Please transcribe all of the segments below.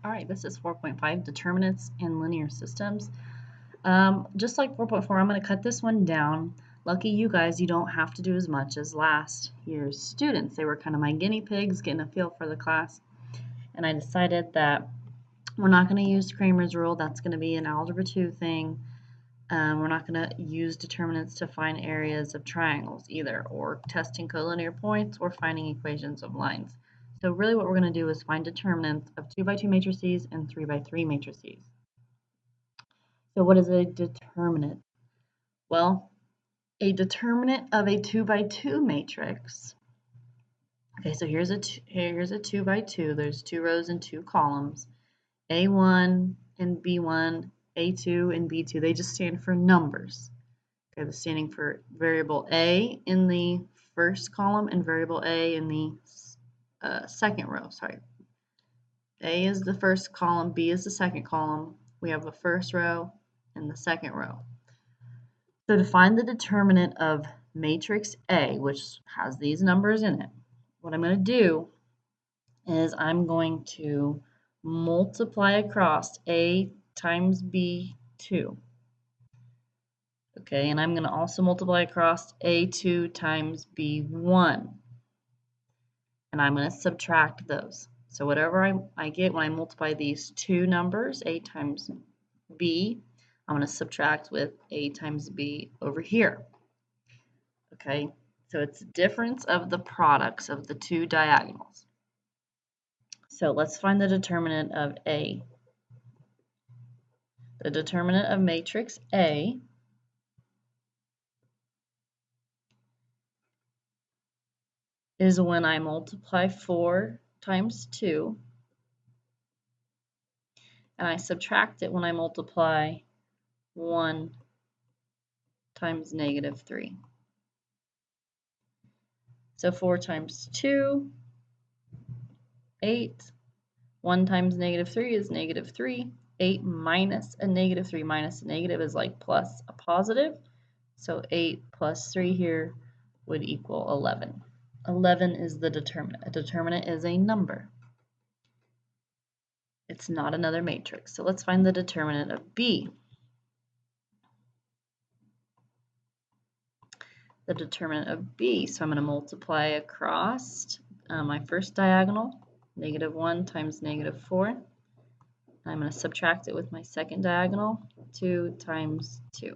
All right, this is 4.5, determinants in linear systems. Just like 4.4, I'm going to cut this one down. Lucky you guys, you don't have to do as much as last year's students. They were kind of my guinea pigs, getting a feel for the class. And I decided that we're not going to use Cramer's rule. That's going to be an Algebra 2 thing. We're not going to use determinants to find areas of triangles either, or testing collinear points, or finding equations of lines. So really what we're going to do is find determinants of 2x2 matrices and 3x3 matrices. So what is a determinant? Well, a determinant of a 2x2 matrix. Okay, so here's a 2x2. There's 2 rows and 2 columns. A1 and B1, A2 and B2. They just stand for numbers. Okay, they're standing for variable A in the first column and variable A in the second row. Sorry. A is the first column, B is the second column. We have the first row and the second row. So to find the determinant of matrix A, which has these numbers in it, what I'm going to do is I'm going to multiply across A times B2. Okay, and I'm going to also multiply across A2 times B1. And I'm going to subtract those. So whatever I get when I multiply these two numbers, A times B, I'm going to subtract with A times B over here. Okay, so it's the difference of the products of the two diagonals. So let's find the determinant of A. The determinant of matrix A is when I multiply 4 times 2 and I subtract it when I multiply 1 times negative 3. So 4 times 2, 8. 1 times negative 3 is negative 3. 8 minus a negative 3 minus a negative is like plus a positive. So 8 plus 3 here would equal 11. 11 is the determinant. A determinant is a number. It's not another matrix. So let's find the determinant of B. The determinant of B. So I'm going to multiply across my first diagonal, negative 1 times negative 4. I'm going to subtract it with my second diagonal, 2 times 2.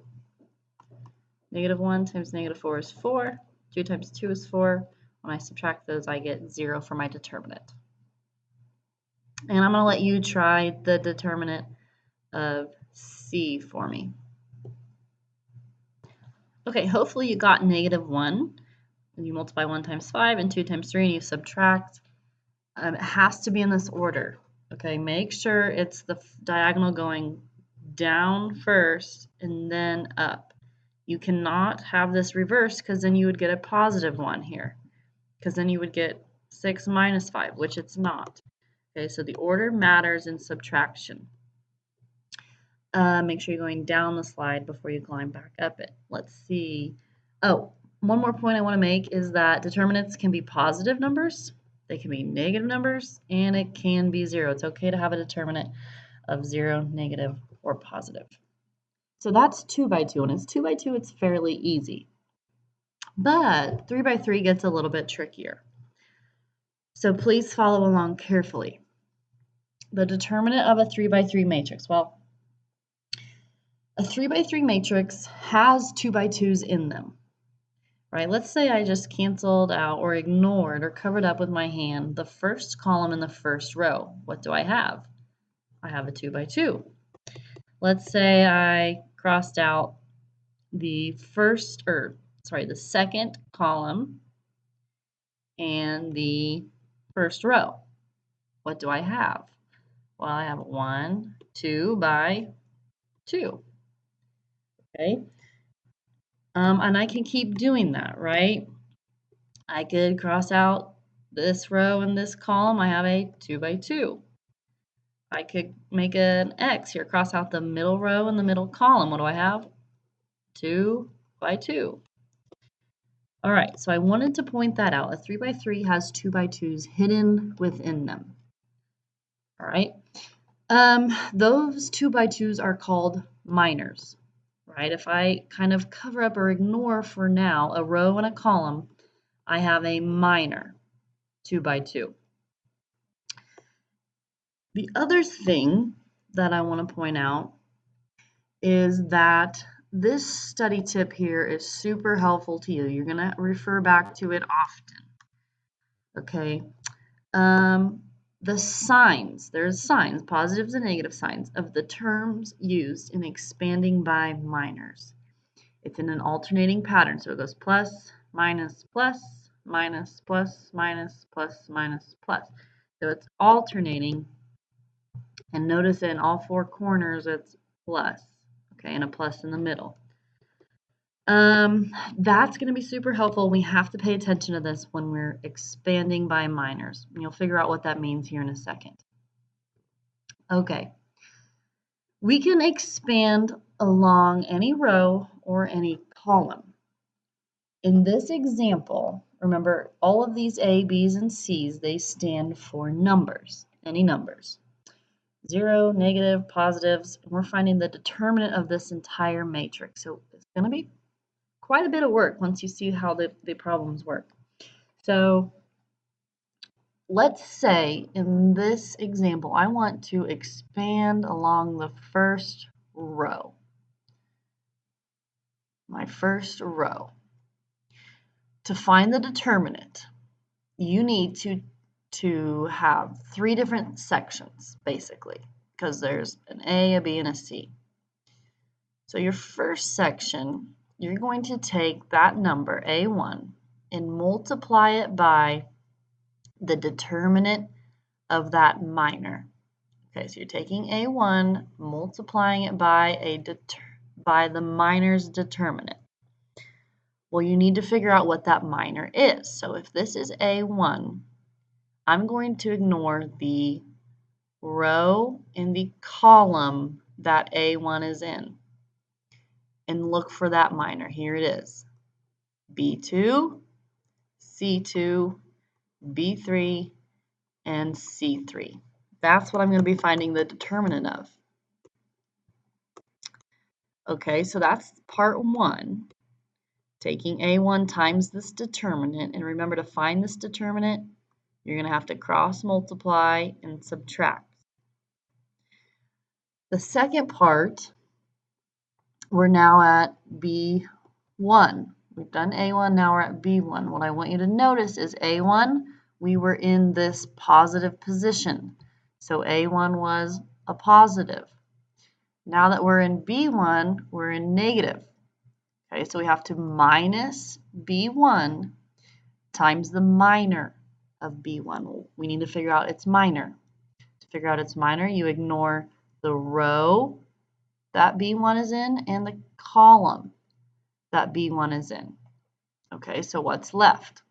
Negative 1 times negative 4 is 4. 2 times 2 is 4. When I subtract those, I get 0 for my determinant. And I'm going to let you try the determinant of C for me. Okay, hopefully you got negative 1. And you multiply 1 times 5 and 2 times 3 and you subtract. It has to be in this order. Okay, make sure it's the diagonal going down first and then up. You cannot have this reversed because then you would get a positive 1 here. Because then you would get 6 minus 5, which it's not. Okay, so the order matters in subtraction. Make sure you're going down the slide before you climb back up it. Let's see. Oh, one more point I want to make is that determinants can be positive numbers, they can be negative numbers, and it can be 0. It's okay to have a determinant of 0, negative, or positive. So that's 2 by 2, and it's 2 by 2, it's fairly easy. But 3 by 3 gets a little bit trickier. So please follow along carefully. The determinant of a 3 by 3 matrix. Well, a 3 by 3 matrix has 2 by 2s in them. Right? Let's say I just canceled out or ignored or covered up with my hand the first column in the first row. What do I have? I have a 2 by 2. Let's say I crossed out the second column and the first row. What do I have? Well, I have 1, 2 by 2. Okay. And I can keep doing that, right? I could cross out this row and this column. I have a 2 by 2. I could make an X here, cross out the middle row and the middle column. What do I have? 2 by 2. All right, so I wanted to point that out. A 3 by 3 has 2 by 2s hidden within them. All right, Those 2 by 2s are called minors, right? If I kind of cover up or ignore for now a row and a column, I have a minor 2 by 2. The other thing that I want to point out is that this study tip here is super helpful to you. You're going to refer back to it often. Okay. The signs, there's signs, positives and negative signs of the terms used in expanding by minors. It's in an alternating pattern, so it goes plus, minus, plus, minus, plus, minus, plus, minus, plus. So it's alternating, and notice in all 4 corners it's plus, okay, and a plus in the middle. That's going to be super helpful. We have to pay attention to this when we're expanding by minors. You'll figure out what that means here in a second. Okay. We can expand along any row or any column. In this example, remember all of these A, B's, and C's, they stand for numbers, any numbers. 0, negative, positives, and we're finding the determinant of this entire matrix. So it's going to be quite a bit of work once you see how the problems work. So let's say in this example, I want to expand along the first row. My first row. To find the determinant, you need to have 3 different sections, basically, because there's an A, a B, and a C. So your first section, you're going to take that number, A1, and multiply it by the determinant of that minor. Okay, so you're taking A1, multiplying it by the minor's determinant. Well, you need to figure out what that minor is. So if this is A1, I'm going to ignore the row and the column that A1 is in and look for that minor. Here it is. B2, C2, B3, and C3. That's what I'm going to be finding the determinant of. Okay, so that's part 1. Taking A1 times this determinant, and remember to find this determinant, you're going to have to cross multiply and subtract. The second part, we're now at B1. We've done A1, now we're at B1. What I want you to notice is A1, we were in this positive position. So A1 was a positive. Now that we're in B1, we're in negative. Okay, so we have to minus B1 times the minor of B1. We need to figure out its minor. To figure out its minor, you ignore the row that B1 is in and the column that B1 is in. Okay, so what's left?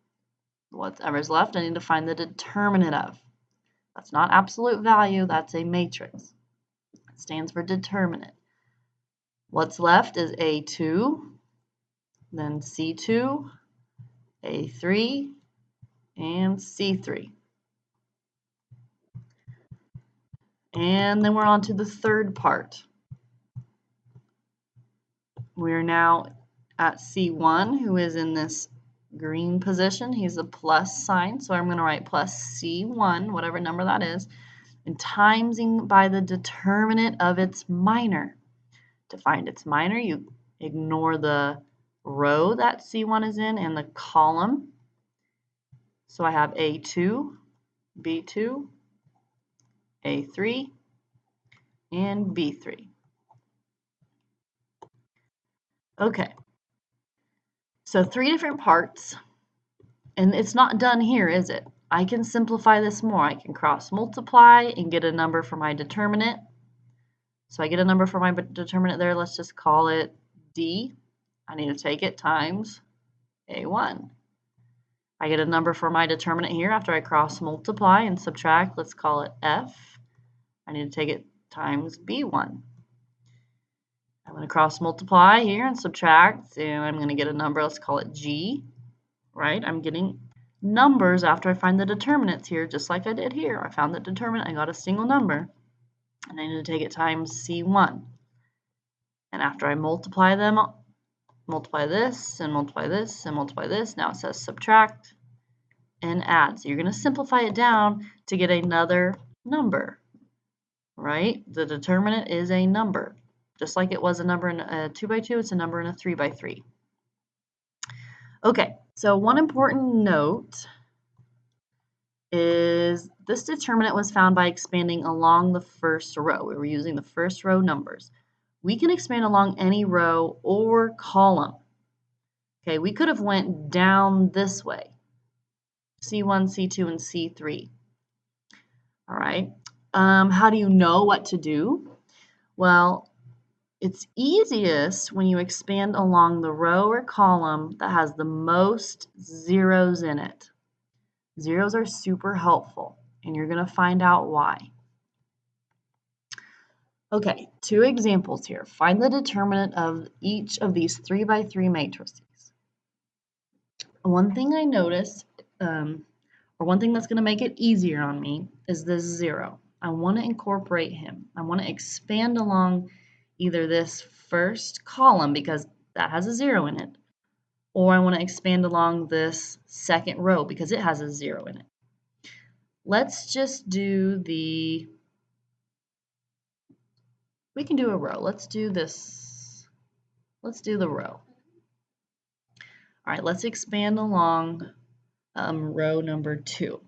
Whatever's left, I need to find the determinant of. That's not absolute value, that's a matrix. It stands for determinant. What's left is A2, then C2, A3, and C3. And then we're on to the third part. We're now at C1, who is in this green position. He's a plus sign, so I'm going to write plus C1, whatever number that is, and timesing by the determinant of its minor. To find its minor, you ignore the row that C1 is in and the column. So I have A2, B2, A3, and B3. Okay, so 3 different parts, and it's not done here, is it? I can simplify this more. I can cross multiply and get a number for my determinant. So I get a number for my determinant there. Let's just call it D. I need to take it times A1. I get a number for my determinant here after I cross multiply and subtract. Let's call it F. I need to take it times B1. I'm going to cross multiply here and subtract, and I'm going to get a number. Let's call it G, right? I'm getting numbers after I find the determinants here, just like I did here. I found the determinant, I got a single number. and I need to take it times C1. And after I multiply them, multiply this, and multiply this, and multiply this, now it says subtract and add. So you're going to simplify it down to get another number, right? The determinant is a number. Just like it was a number in a 2 by 2, it's a number in a 3 by 3. Okay, so one important note is this determinant was found by expanding along the first row. We were using the first row numbers. We can expand along any row or column. Okay, we could have went down this way, C1, C2, and C3. All right, how do you know what to do? Well, it's easiest when you expand along the row or column that has the most zeros in it. Zeros are super helpful, and you're going to find out why. Okay, 2 examples here. Find the determinant of each of these 3 by 3 matrices. One thing I noticed, or one thing that's going to make it easier on me, is this 0. I want to incorporate him. I want to expand along either this first column because that has a 0 in it, or I want to expand along this second row because it has a 0 in it. Let's just do we can do a row. Let's do this. Let's do the row. All right, let's expand along row number 2.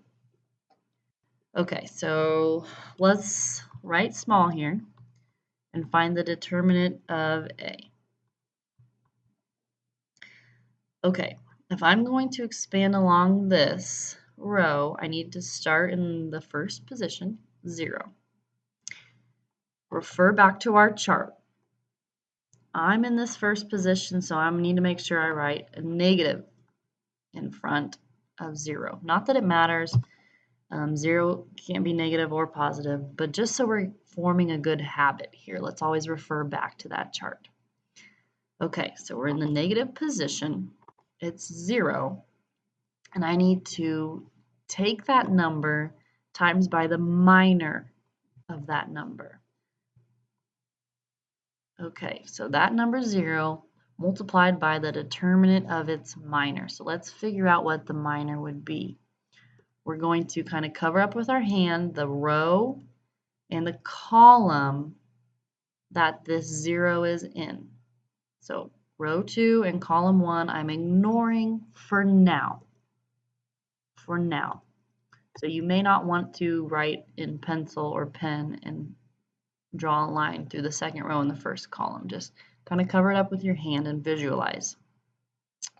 Okay, so let's write small here and find the determinant of A. Okay, if I'm going to expand along this row, I need to start in the first position, 0. Refer back to our chart. I'm in this first position, so I need to make sure I write a negative in front of 0. Not that it matters. 0 can't be negative or positive, but just so we're forming a good habit here, let's always refer back to that chart. Okay, so we're in the negative position. It's 0, and I need to take that number times by the minor of that number. Okay, so that number 0 multiplied by the determinant of its minor. So let's figure out what the minor would be. We're going to kind of cover up with our hand the row and the column that this 0 is in. So row 2 and column 1 I'm ignoring for now. For now. So you may not want to write in pencil or pen and draw a line through the second row in the first column. Just kind of cover it up with your hand and visualize.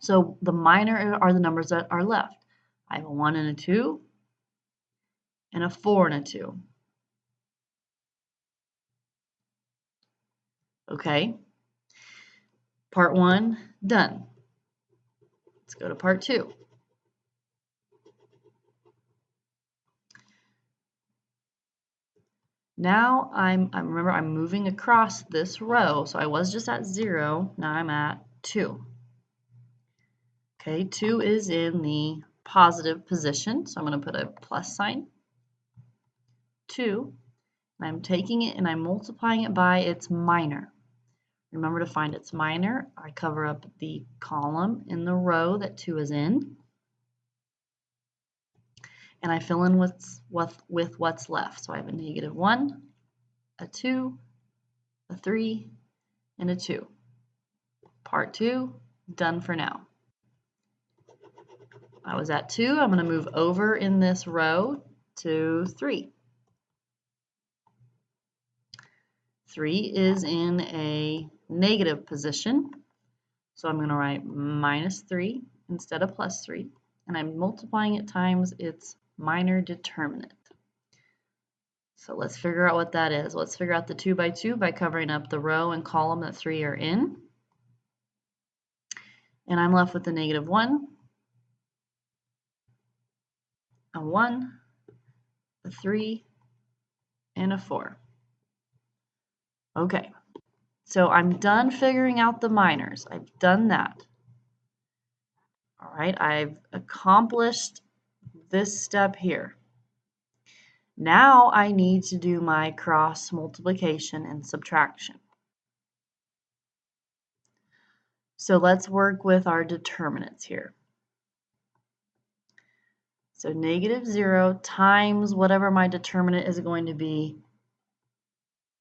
So the minor are the numbers that are left. I have a 1 and a 2 and a 4 and a 2. Okay. Part 1 done. Let's go to part 2. Now remember I'm moving across this row, so I was just at 0, now I'm at 2. Okay, 2 is in the positive position, so I'm going to put a plus sign. 2, and I'm taking it and I'm multiplying it by its minor. Remember to find its minor. I cover up the column in the row that 2 is in, and I fill in with what's left. So I have a negative 1, a 2, a 3, and a 2. Part 2, done for now. I was at 2, I'm going to move over in this row to 3. 3 is in a negative position, so I'm going to write minus 3 instead of plus 3, and I'm multiplying it times its minor determinant. So let's figure out what that is. Let's figure out the 2 by 2 by covering up the row and column that 3 are in. And I'm left with a negative 1, a 1, a 3, and a 4. Okay, so I'm done figuring out the minors. I've done that. All right, I've accomplished this step here. Now I need to do my cross multiplication and subtraction. So let's work with our determinants here. So -0 times whatever my determinant is going to be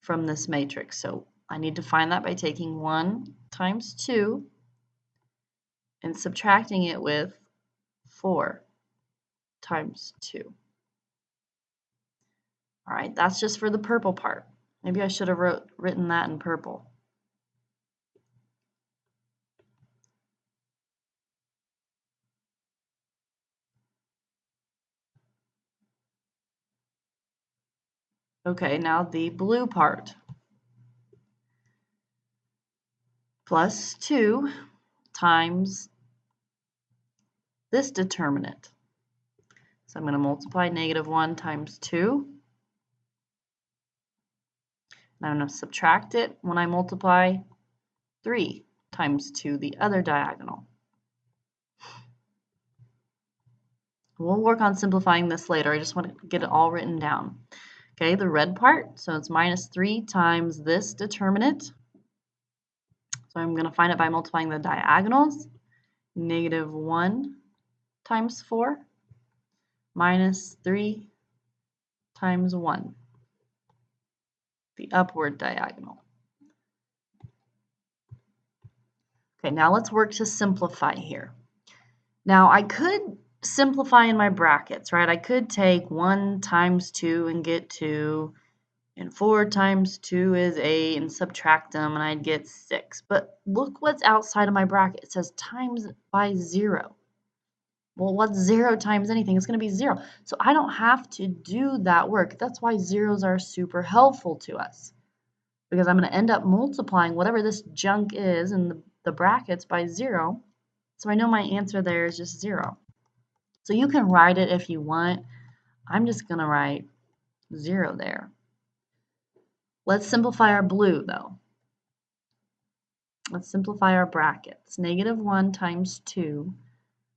from this matrix. So I need to find that by taking 1 times 2 and subtracting it with 4 times 2. All right, that's just for the purple part. Maybe I should have written that in purple. Okay, now the blue part. Plus 2 times this determinant. So I'm going to multiply -1 times 2. And I'm going to subtract it when I multiply 3 times 2, the other diagonal. We'll work on simplifying this later. I just want to get it all written down. Okay, the red part, so it's -3 times this determinant. So I'm going to find it by multiplying the diagonals. -1 times 4 minus 3 times 1, the upward diagonal. Okay, now let's work to simplify here. Now I could simplify in my brackets, right? I could take 1 times 2 and get 2, and 4 times 2 is 8, and subtract them, and I'd get 6. But look what's outside of my bracket. It says times by 0. Well, what's 0 times anything? It's going to be 0. So I don't have to do that work. That's why zeros are super helpful to us, because I'm going to end up multiplying whatever this junk is in the brackets by 0. So I know my answer there is just 0. So you can write it if you want. I'm just going to write 0 there. Let's simplify our blue, though. Let's simplify our brackets. -1 times 2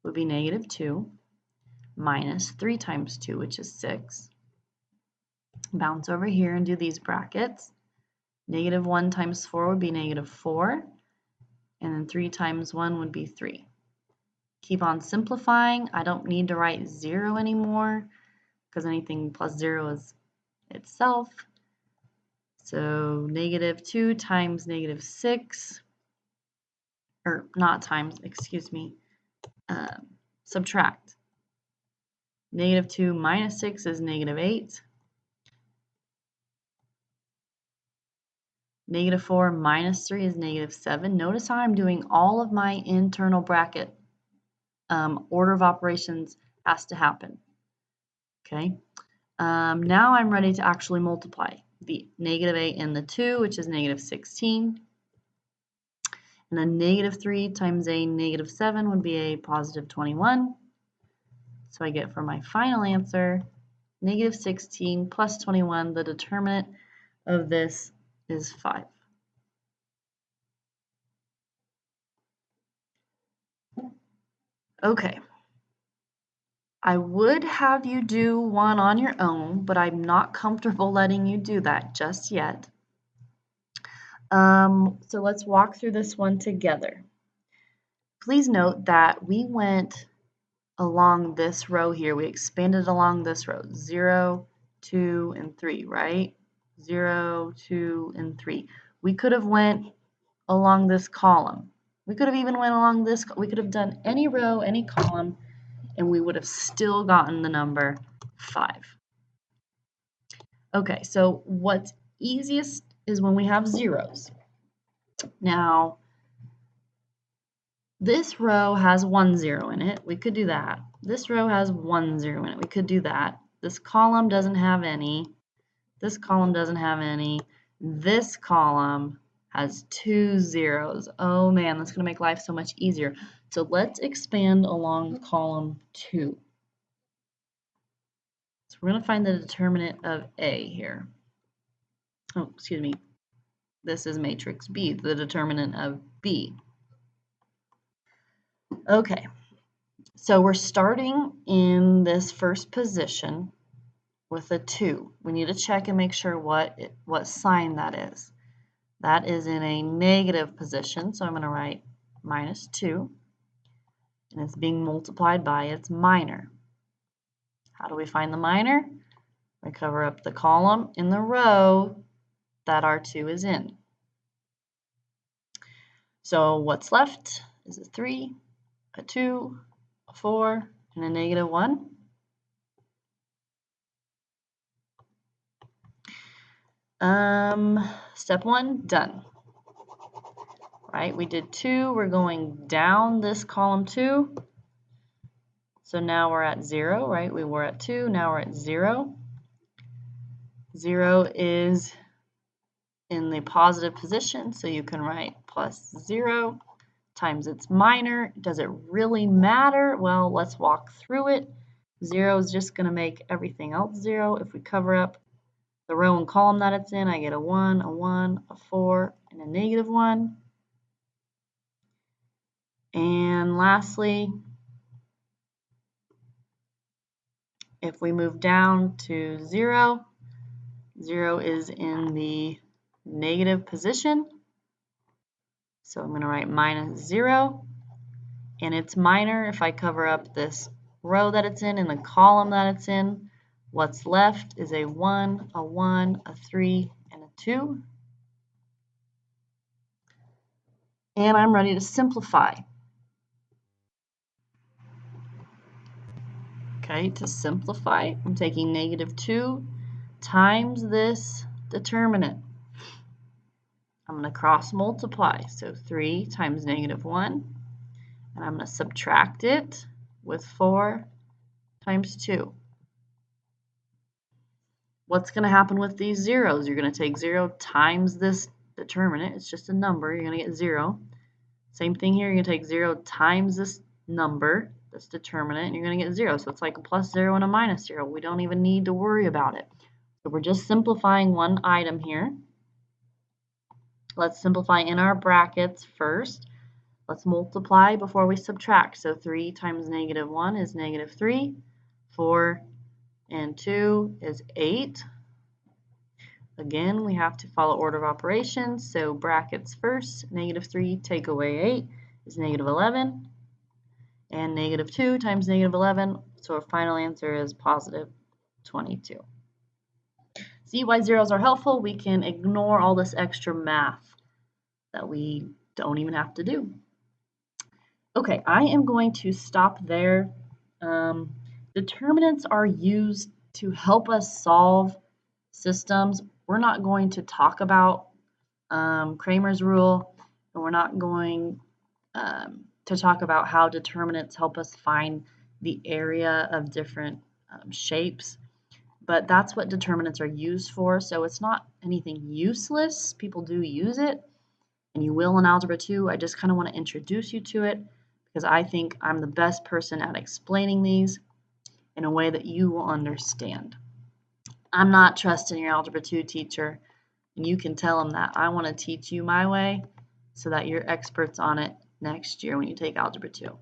would be -2 minus 3 times 2, which is 6. Bounce over here and do these brackets. -1 times 4 would be -4, and then 3 times 1 would be 3. Keep on simplifying. I don't need to write 0 anymore because anything plus 0 is itself. So -2 times -6, or not times, excuse me, subtract. -2 minus 6 is -8. -4 minus 3 is -7. Notice how I'm doing all of my internal bracket order of operations has to happen. Okay. Now I'm ready to actually multiply the -8 and the 2, which is -16. And then -3 times a -7 would be a +21. So I get for my final answer, -16 plus 21, the determinant of this is 5. Okay. I would have you do one on your own, but I'm not comfortable letting you do that just yet. So let's walk through this one together. Please note that we went along this row here. We expanded along this row, 0, 2, and 3, right? 0, 2, and 3. We could have went along this column. We could have even went along this. We could have done any row, any column, and we would have still gotten the number 5. Okay, so what's easiest is when we have zeros. Now, this row has 1 0 in it. We could do that. This row has 1 0 in it. We could do that. This column doesn't have any. This column doesn't have any. This column has 2 zeros. Oh man, that's going to make life so much easier. So let's expand along column 2. So we're going to find the determinant of A here. Oh, excuse me. This is matrix B, the determinant of B. Okay, so we're starting in this first position. with a 2. We need to check and make sure what sign that is. That is in a negative position, so I'm going to write minus 2. And it's being multiplied by its minor. How do we find the minor? We cover up the column in the row that our 2 is in. So what's left is a 3, a 2, a 4, and a negative 1. Step 1, done. Right, we did 2, we're going down this column 2. So now we're at 0, right? We were at 2, now we're at 0. 0 is in the positive position, so you can write plus 0 times its minor. Does it really matter? Well, let's walk through it. 0 is just going to make everything else 0. If we cover up the row and column that it's in, I get a 1, a 4, and a negative 1. And lastly, if we move down to 0, 0 is in the negative position. So I'm going to write minus 0. And its minor, if I cover up this row that it's in and the column that it's in, what's left is a 1, a 3, and a 2. And I'm ready to simplify. Okay, to simplify, I'm taking negative 2 times this determinant. I'm going to cross multiply, so 3 times negative 1, and I'm going to subtract it with 4 times 2. What's going to happen with these zeros? You're going to take 0 times this determinant. It's just a number. You're going to get 0. Same thing here. You're going to take 0 times this number, this determinant, and you're going to get 0. So it's like a plus 0 and a minus 0. We don't even need to worry about it. So we're just simplifying one item here. Let's simplify in our brackets first. Let's multiply before we subtract. So 3 times negative 1 is negative 3. 4 and 2 is 8. Again, we have to follow order of operations. So brackets first, negative 3 take away 8 is negative 11. And negative 2 times negative 11, so our final answer is positive 22. See why zeros are helpful? We can ignore all this extra math that we don't even have to do. Okay, I am going to stop there. Determinants are used to help us solve systems. We're not going to talk about Cramer's rule, and we're not going to talk about how determinants help us find the area of different shapes. But that's what determinants are used for, so it's not anything useless. People do use it, and you will in Algebra 2. I just kind of want to introduce you to it because I think I'm the best person at explaining these in a way that you will understand. I'm not trusting your Algebra 2 teacher, and you can tell them that. I want to teach you my way so that you're experts on it next year when you take Algebra 2.